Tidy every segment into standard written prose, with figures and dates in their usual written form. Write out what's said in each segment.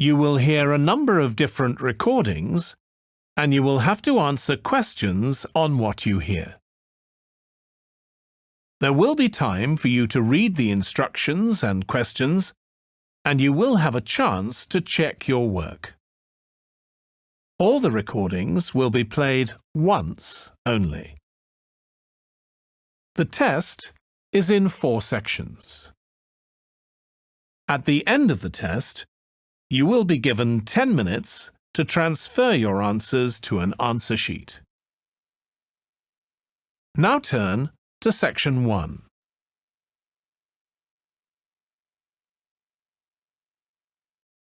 You will hear a number of different recordings, and you will have to answer questions on what you hear. There will be time for you to read the instructions and questions, and you will have a chance to check your work. All the recordings will be played once only. The test is in 4 sections. At the end of the test, you will be given 10 minutes to transfer your answers to an answer sheet. Now turn to Section 1.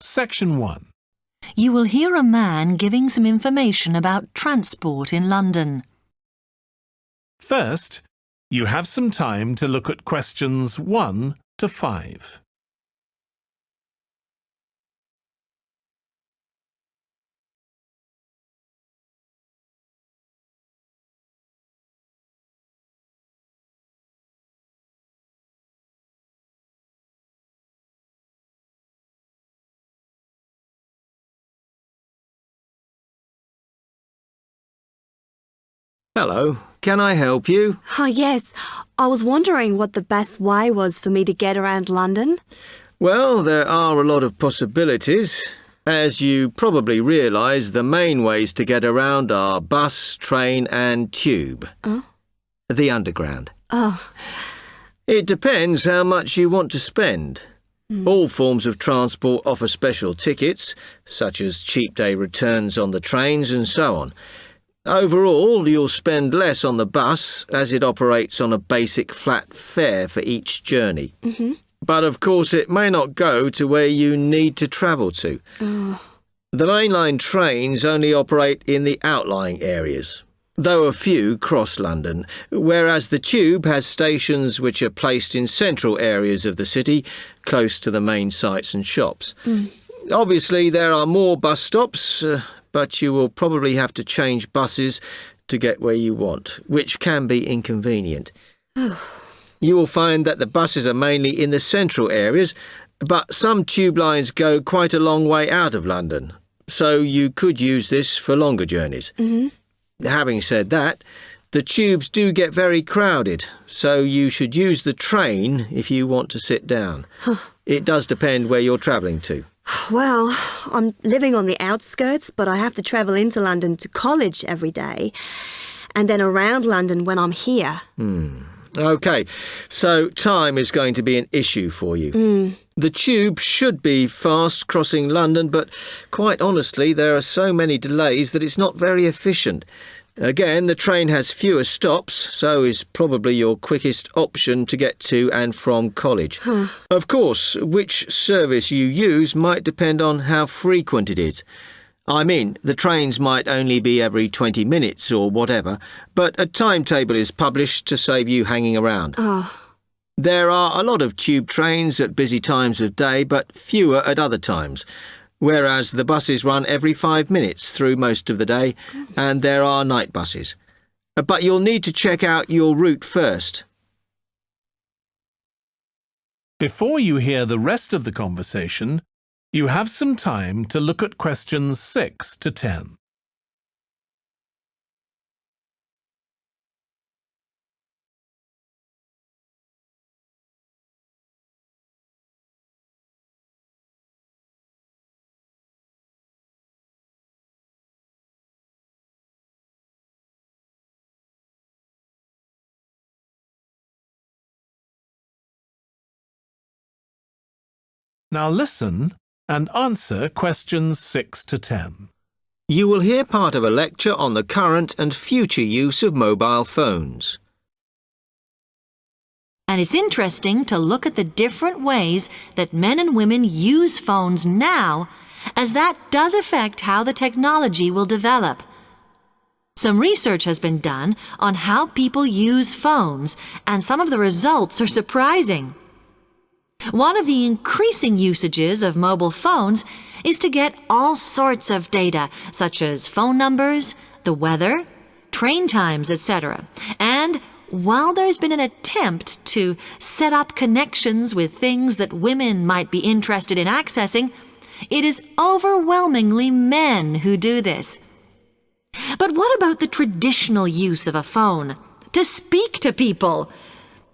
Section 1. You will hear a man giving some information about transport in London. First, you have some time to look at questions 1 to 5. Hello, can I help you? Oh, yes. I was wondering what the best way was for me to get around London. Well, there are a lot of possibilities. As you probably realise, the main ways to get around are bus, train and tube. Oh? The Underground. Oh. It depends how much you want to spend. All forms of transport offer special tickets, such as cheap day returns on the trains and so on. Overall, you'll spend less on the bus as it operates on a basic flat fare for each journey. But of course it may not go to where you need to travel to. The mainline trains only operate in the outlying areas, though a few cross London, whereas the tube has stations which are placed in central areas of the city, close to the main sites and shops. Obviously there are more bus stops, but you will probably have to change buses to get where you want, which can be inconvenient. You will find that the buses are mainly in the central areas, but some tube lines go quite a long way out of London, so you could use this for longer journeys. Having said that, the tubes do get very crowded, so you should use the train if you want to sit down. It does depend where you're travelling to. Well, I'm living on the outskirts, but I have to travel into London to college every day, and then around London when I'm here. OK, so time is going to be an issue for you. The tube should be fast crossing London, but quite honestly, there are so many delays that it's not very efficient. Again, the train has fewer stops, so is probably your quickest option to get to and from college. Of course, which service you use might depend on how frequent it is. I mean, the trains might only be every 20 minutes or whatever, but a timetable is published to save you hanging around. There are a lot of tube trains at busy times of day, but fewer at other times. Whereas the buses run every 5 minutes through most of the day, and there are night buses. But you'll need to check out your route first. Before you hear the rest of the conversation, you have some time to look at questions 6 to 10. Now listen and answer questions 6 to 10. You will hear part of a lecture on the current and future use of mobile phones. And it's interesting to look at the different ways that men and women use phones now, as that does affect how the technology will develop. Some research has been done on how people use phones, and some of the results are surprising. One of the increasing usages of mobile phones is to get all sorts of data, such as phone numbers, the weather, train times, etc. And while there's been an attempt to set up connections with things that women might be interested in accessing, It is overwhelmingly men who do this. But what about the traditional use of a phone? To speak to people?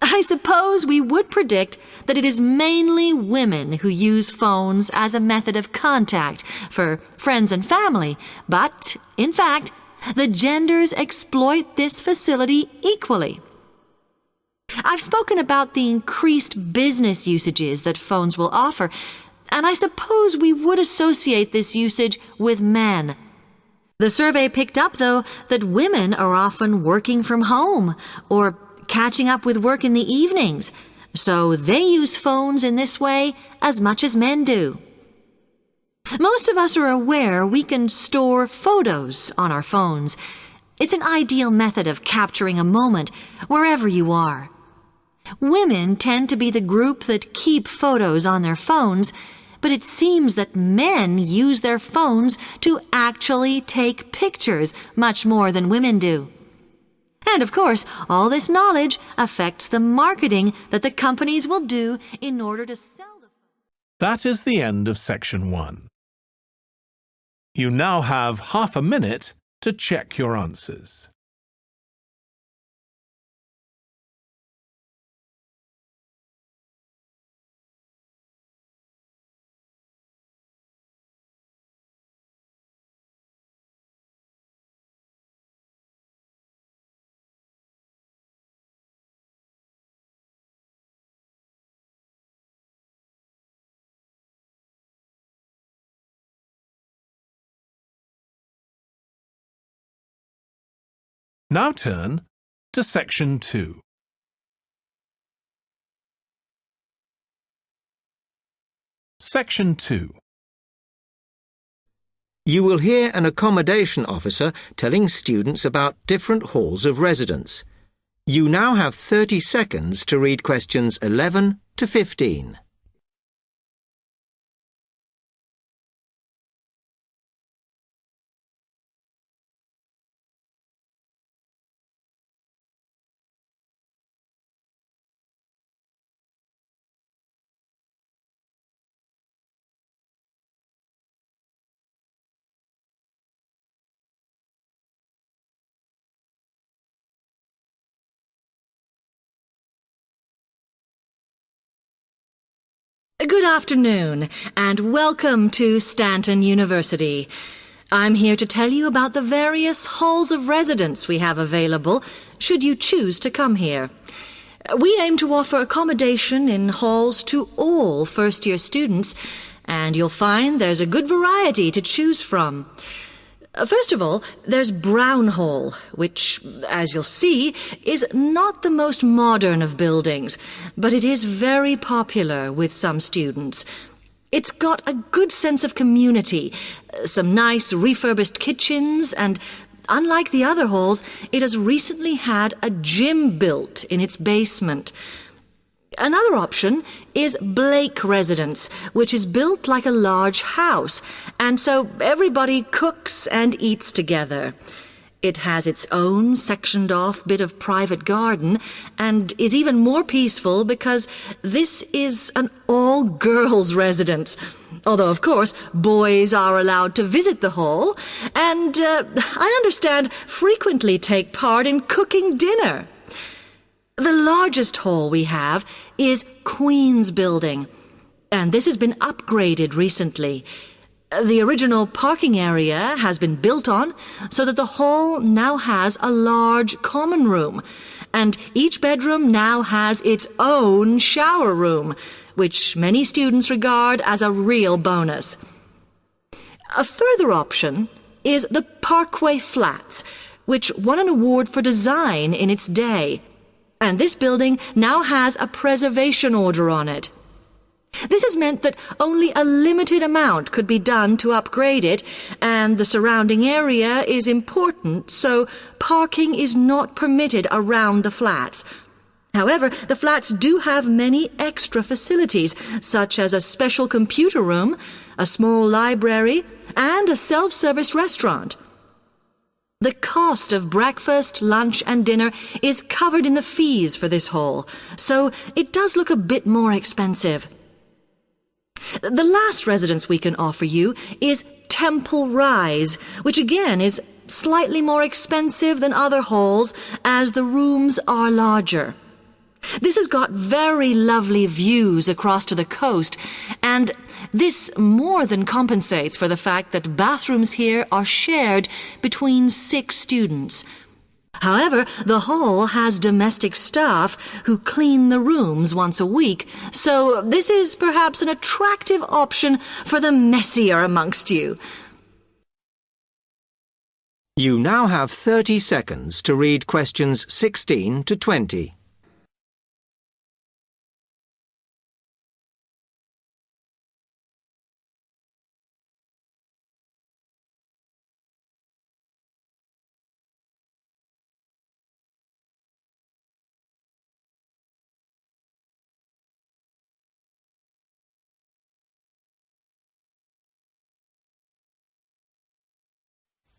I suppose we would predict that it is mainly women who use phones as a method of contact for friends and family, but, in fact, the genders exploit this facility equally. I've spoken about the increased business usages that phones will offer, and I suppose we would associate this usage with men. The survey picked up, though, that women are often working from home or catching up with work in the evenings, so they use phones in this way as much as men do. Most of us are aware we can store photos on our phones. It's an ideal method of capturing a moment wherever you are. Women tend to be the group that keep photos on their phones, but it seems that men use their phones to actually take pictures much more than women do. And of course, all this knowledge affects the marketing that the companies will do in order to sell the phone. That is the end of section 1. You now have half a minute to check your answers. Now turn to section 2. Section 2. You will hear an accommodation officer telling students about different halls of residence. You now have 30 seconds to read questions 11 to 15. Good afternoon, and welcome to Stanton University. I'm here to tell you about the various halls of residence we have available, should you choose to come here. We aim to offer accommodation in halls to all first-year students, and you'll find there's a good variety to choose from. First of all, there's Brown Hall, which, as you'll see, is not the most modern of buildings, but it is very popular with some students. It's got a good sense of community, some nice refurbished kitchens, and unlike the other halls, it has recently had a gym built in its basement. Another option is Blake Residence, which is built like a large house, and so everybody cooks and eats together. It has its own sectioned-off bit of private garden and is even more peaceful because this is an all-girls residence. Although, of course, boys are allowed to visit the hall and, I understand, frequently take part in cooking dinner. The largest hall we have is Queen's Building, and this has been upgraded recently. The original parking area has been built on so that the hall now has a large common room, and each bedroom now has its own shower room, which many students regard as a real bonus. A further option is the Parkway Flats, which won an award for design in its day. And this building now has a preservation order on it. This has meant that only a limited amount could be done to upgrade it, and the surrounding area is important, so parking is not permitted around the flats. However, the flats do have many extra facilities, such as a special computer room, a small library, and a self-service restaurant. The cost of breakfast, lunch, and dinner is covered in the fees for this hall, so it does look a bit more expensive. The last residence we can offer you is Temple Rise, which again is slightly more expensive than other halls as the rooms are larger. This has got very lovely views across to the coast, and this more than compensates for the fact that bathrooms here are shared between 6 students. However, the hall has domestic staff who clean the rooms once a week, so this is perhaps an attractive option for the messier amongst you. You now have 30 seconds to read questions 16 to 20.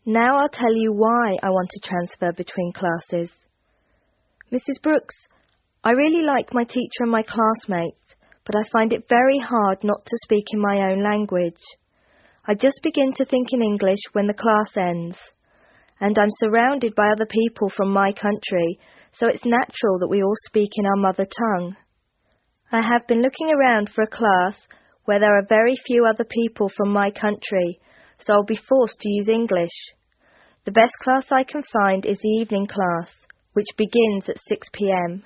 Now I'll tell you why I want to transfer between classes. Mrs. Brooks, I really like my teacher and my classmates, but I find it very hard not to speak in my own language. I just begin to think in English when the class ends, and I'm surrounded by other people from my country, so it's natural that we all speak in our mother tongue. I have been looking around for a class where there are very few other people from my country, so I'll be forced to use English. The best class I can find is the evening class, which begins at 6 p.m.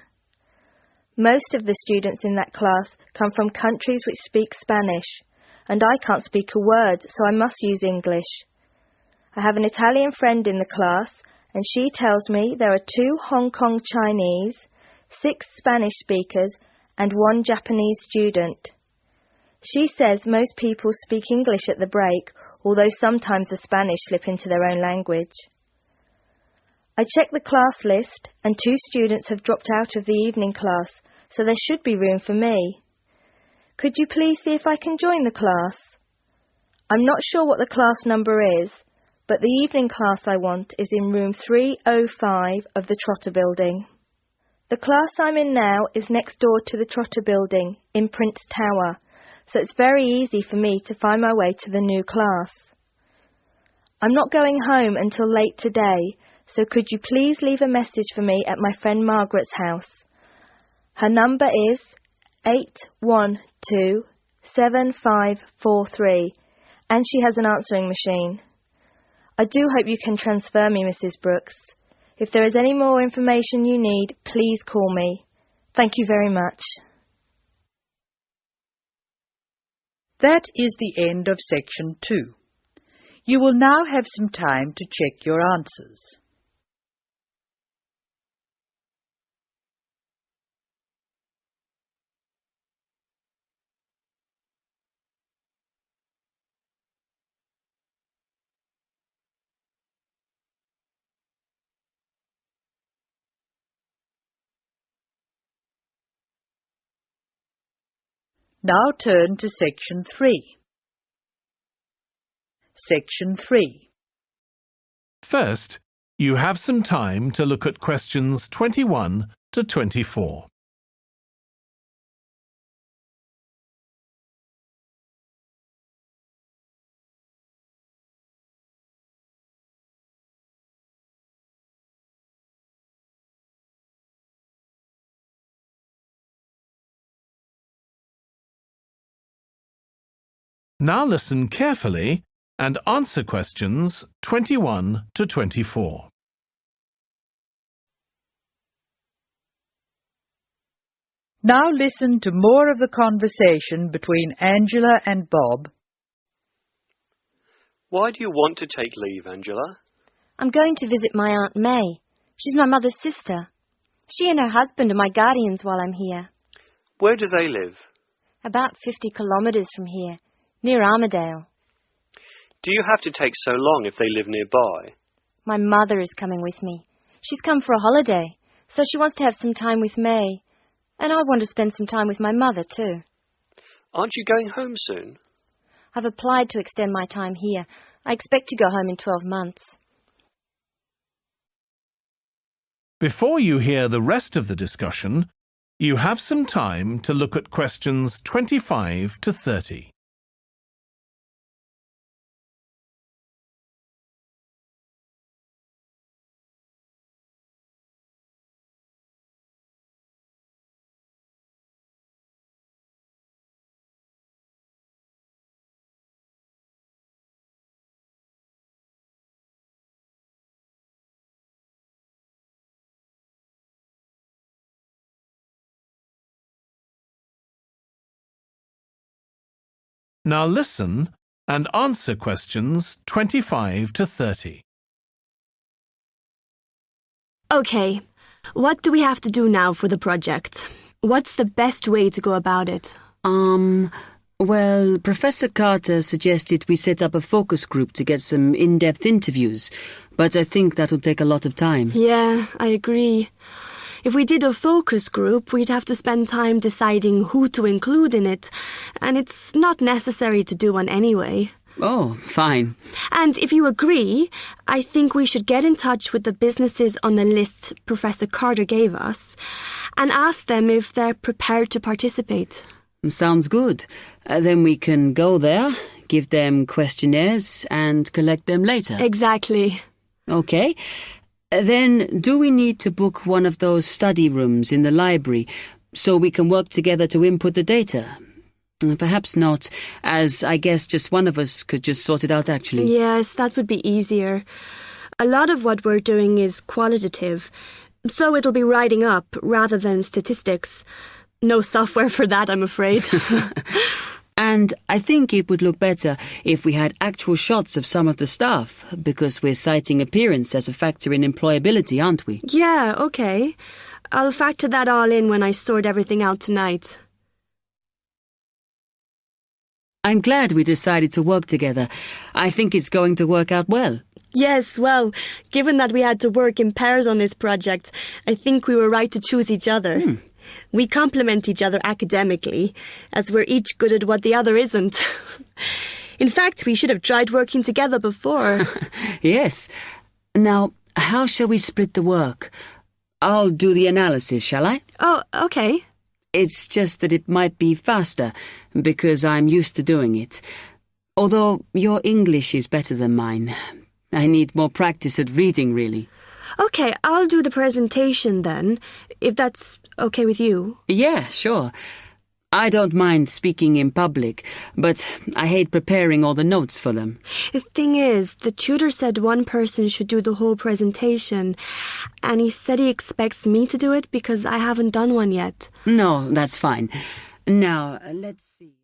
Most of the students in that class come from countries which speak Spanish, and I can't speak a word, so I must use English. I have an Italian friend in the class, and she tells me there are 2 Hong Kong Chinese, 6 Spanish speakers, and 1 Japanese student. She says most people speak English at the break, although sometimes the Spanish slip into their own language. I checked the class list, and 2 students have dropped out of the evening class, so there should be room for me. Could you please see if I can join the class? I'm not sure what the class number is, but the evening class I want is in room 305 of the Trotter Building. The class I'm in now is next door to the Trotter Building in Prince Tower, so it's very easy for me to find my way to the new class. I'm not going home until late today, so could you please leave a message for me at my friend Margaret's house? Her number is 812-7543, and she has an answering machine. I do hope you can transfer me, Mrs. Brooks. If there is any more information you need, please call me. Thank you very much. That is the end of section 2. You will now have some time to check your answers. Now turn to section 3. Section 3. First, you have some time to look at questions 21 to 24. Now listen carefully and answer questions 21 to 24. Now listen to more of the conversation between Angela and Bob. Why do you want to take leave, Angela? I'm going to visit my Aunt May. She's my mother's sister. She and her husband are my guardians while I'm here. Where do they live? About 50 kilometres from here, near Armadale. Do you have to take so long if they live nearby? My mother is coming with me. She's come for a holiday, so she wants to have some time with May. And I want to spend some time with my mother too. Aren't you going home soon? I've applied to extend my time here. I expect to go home in 12 months. Before you hear the rest of the discussion, you have some time to look at questions 25 to 30. Now listen and answer questions 25 to 30. Okay, what do we have to do now for the project? What's the best way to go about it? Well, Professor Carter suggested we set up a focus group to get some in-depth interviews, but I think that'll take a lot of time. Yeah, I agree. If we did a focus group, we'd have to spend time deciding who to include in it, and it's not necessary to do one anyway. Oh, fine. And if you agree, I think we should get in touch with the businesses on the list Professor Carter gave us and ask them if they're prepared to participate. Sounds good. Then we can go there, give them questionnaires, and collect them later. Exactly. Okay. Then do we need to book one of those study rooms in the library so we can work together to input the data? Perhaps not, as I guess just one of us could just sort it out actually. Yes, that would be easier. A lot of what we're doing is qualitative, so it'll be writing up rather than statistics. No software for that, I'm afraid. And I think it would look better if we had actual shots of some of the staff, because we're citing appearance as a factor in employability, aren't we? Yeah, okay. I'll factor that all in when I sort everything out tonight. I'm glad we decided to work together. I think it's going to work out well. Yes, well, given that we had to work in pairs on this project, I think we were right to choose each other. We complement each other academically, as we're each good at what the other isn't. In fact, we should have tried working together before. Yes. Now, how shall we split the work? I'll do the analysis, shall I? Oh, okay. It's just that it might be faster, because I'm used to doing it. Although your English is better than mine. I need more practice at reading, really. Okay, I'll do the presentation then, if that's okay with you. Yeah, sure. I don't mind speaking in public, but I hate preparing all the notes for them. The thing is, the tutor said one person should do the whole presentation, and he said he expects me to do it because I haven't done one yet. No, that's fine. Now, let's see.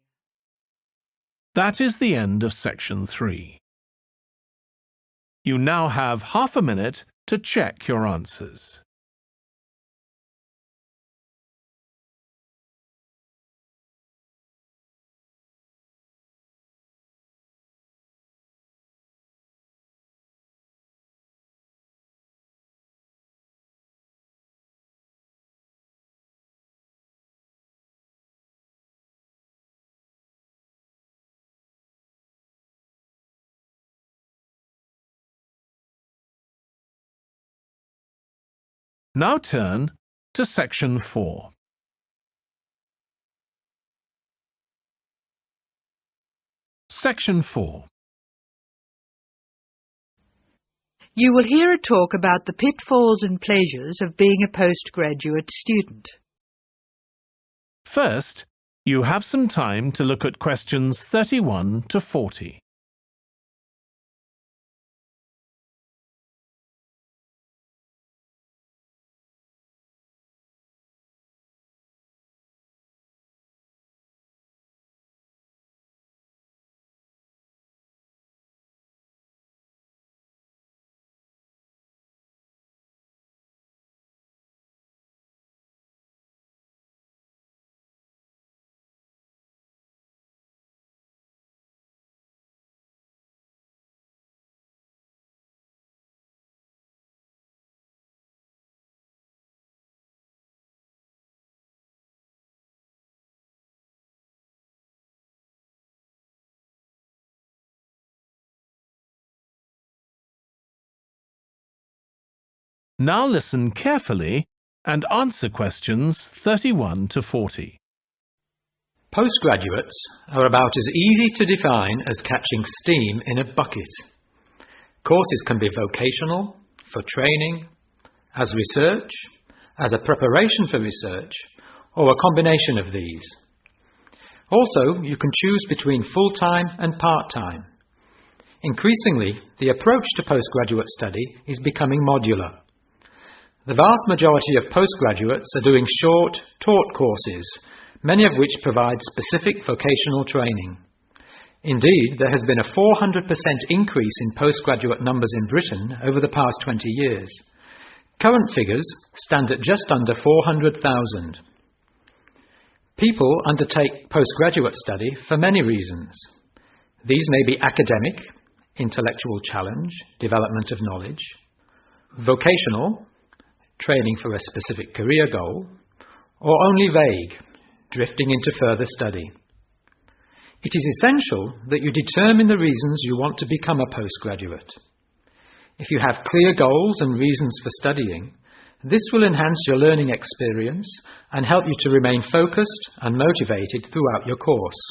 That is the end of section 3. You now have half a minute to check your answers. Now turn to section 4. Section 4. You will hear a talk about the pitfalls and pleasures of being a postgraduate student. First, you have some time to look at questions 31 to 40. Now listen carefully and answer questions 31 to 40. Postgraduates are about as easy to define as catching steam in a bucket. Courses can be vocational, for training, as research, as a preparation for research, or a combination of these. Also, you can choose between full-time and part-time. Increasingly, the approach to postgraduate study is becoming modular. The vast majority of postgraduates are doing short, taught courses, many of which provide specific vocational training. Indeed, there has been a 400% increase in postgraduate numbers in Britain over the past 20 years. Current figures stand at just under 400,000. People undertake postgraduate study for many reasons. These may be academic, intellectual challenge, development of knowledge; vocational, training for a specific career goal; or only vague, drifting into further study. It is essential that you determine the reasons you want to become a postgraduate. If you have clear goals and reasons for studying, this will enhance your learning experience and help you to remain focused and motivated throughout your course.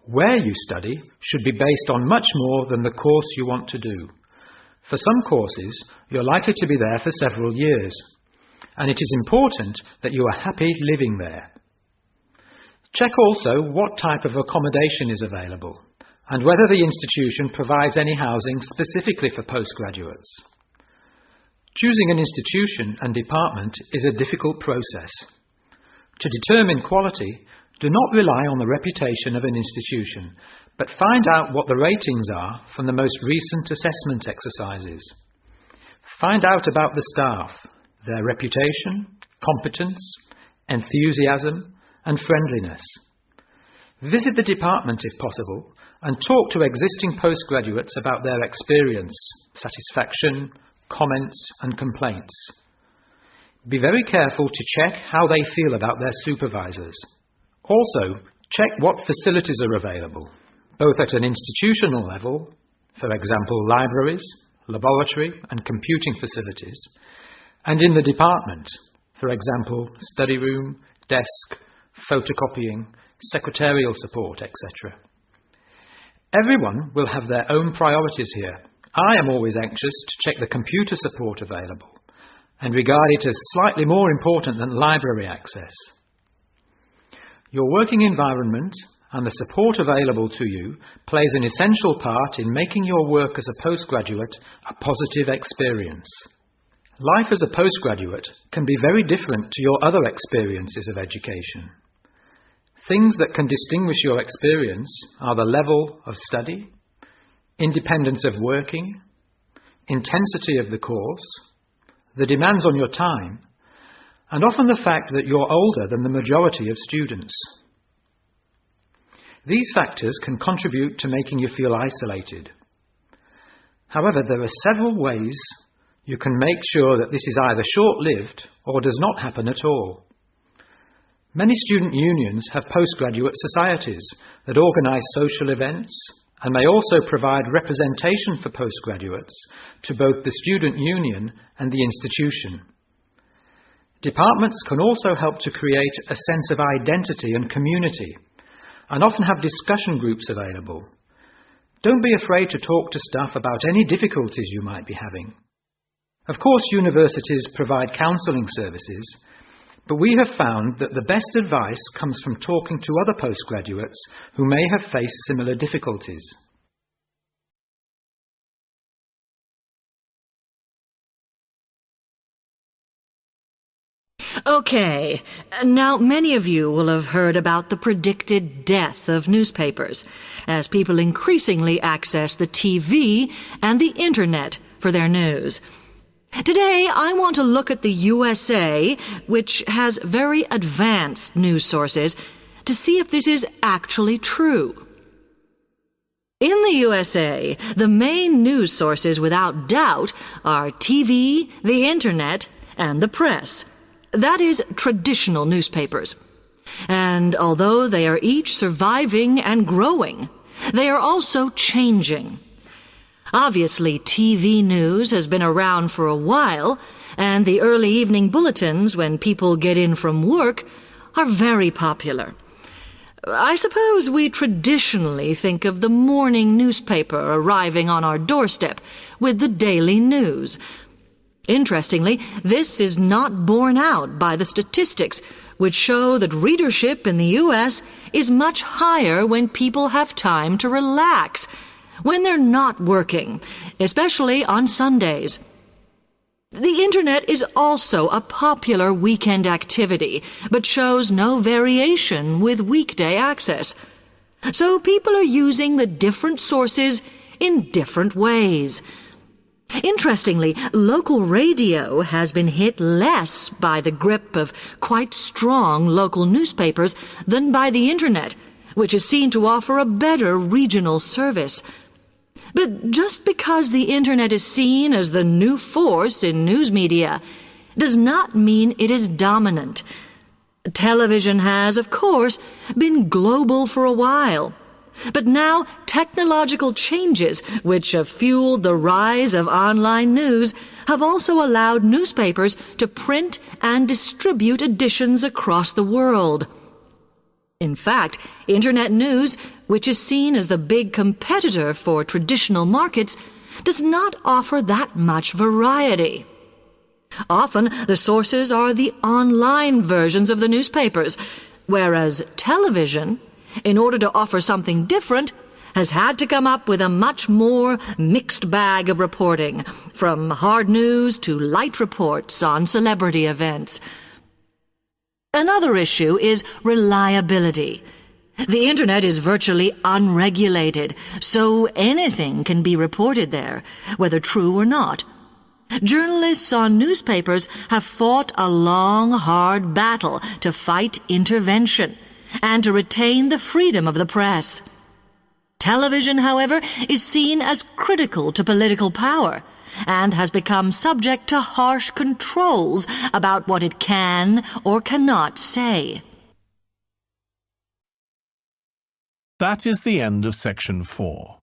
Where you study should be based on much more than the course you want to do. For some courses, you're likely to be there for several years, and it is important that you are happy living there. Check also what type of accommodation is available, and whether the institution provides any housing specifically for postgraduates. Choosing an institution and department is a difficult process. To determine quality, do not rely on the reputation of an institution, but find out what the ratings are from the most recent assessment exercises. Find out about the staff, their reputation, competence, enthusiasm, and friendliness. Visit the department if possible, and talk to existing postgraduates about their experience, satisfaction, comments, and complaints. Be very careful to check how they feel about their supervisors. Also, check what facilities are available, both at an institutional level, for example libraries, laboratory and computing facilities, and in the department, for example study room, desk, photocopying, secretarial support, etc. Everyone will have their own priorities here. I am always anxious to check the computer support available and regard it as slightly more important than library access. Your working environment and the support available to you plays an essential part in making your work as a postgraduate a positive experience. Life as a postgraduate can be very different to your other experiences of education. Things that can distinguish your experience are the level of study, independence of working, intensity of the course, the demands on your time, and often the fact that you're older than the majority of students. These factors can contribute to making you feel isolated. However, there are several ways you can make sure that this is either short-lived or does not happen at all. Many student unions have postgraduate societies that organise social events and may also provide representation for postgraduates to both the student union and the institution. Departments can also help to create a sense of identity and community, and often have discussion groups available. Don't be afraid to talk to staff about any difficulties you might be having. Of course, universities provide counselling services, but we have found that the best advice comes from talking to other postgraduates who may have faced similar difficulties. Okay, now many of you will have heard about the predicted death of newspapers, as people increasingly access the TV and the Internet for their news. Today, I want to look at the USA, which has very advanced news sources, to see if this is actually true. In the USA, the main news sources without doubt are TV, the Internet, and the press. That is, traditional newspapers. And although they are each surviving and growing, they are also changing. Obviously, TV news has been around for a while, and the early evening bulletins, when people get in from work, are very popular. I suppose we traditionally think of the morning newspaper arriving on our doorstep with the daily news. Interestingly, this is not borne out by the statistics, which show that readership in the U.S. is much higher when people have time to relax, when they're not working, especially on Sundays. The Internet is also a popular weekend activity, but shows no variation with weekday access. So people are using the different sources in different ways. Interestingly, local radio has been hit less by the grip of quite strong local newspapers than by the Internet, which is seen to offer a better regional service. But just because the Internet is seen as the new force in news media does not mean it is dominant. Television has, of course, been global for a while. But now technological changes, which have fueled the rise of online news, have also allowed newspapers to print and distribute editions across the world. In fact, Internet news, which is seen as the big competitor for traditional markets, does not offer that much variety. Often, the sources are the online versions of the newspapers, whereas television, in order to offer something different, has had to come up with a much more mixed bag of reporting, from hard news to light reports on celebrity events. Another issue is reliability. The Internet is virtually unregulated, so anything can be reported there, whether true or not. Journalists on newspapers have fought a long, hard battle to fight intervention and to retain the freedom of the press. Television, however, is seen as critical to political power and has become subject to harsh controls about what it can or cannot say. That is the end of section 4.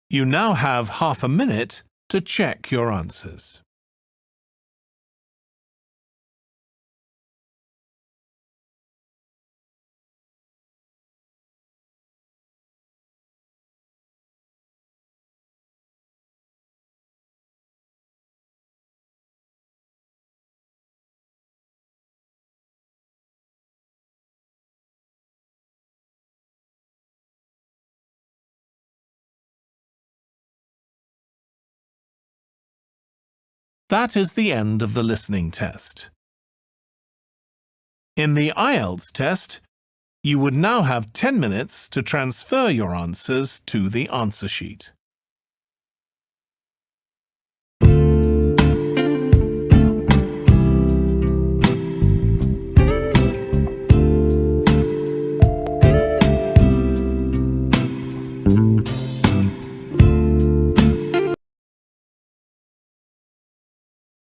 You now have half a minute to check your answers. That is the end of the listening test. In the IELTS test, you would now have 10 minutes to transfer your answers to the answer sheet.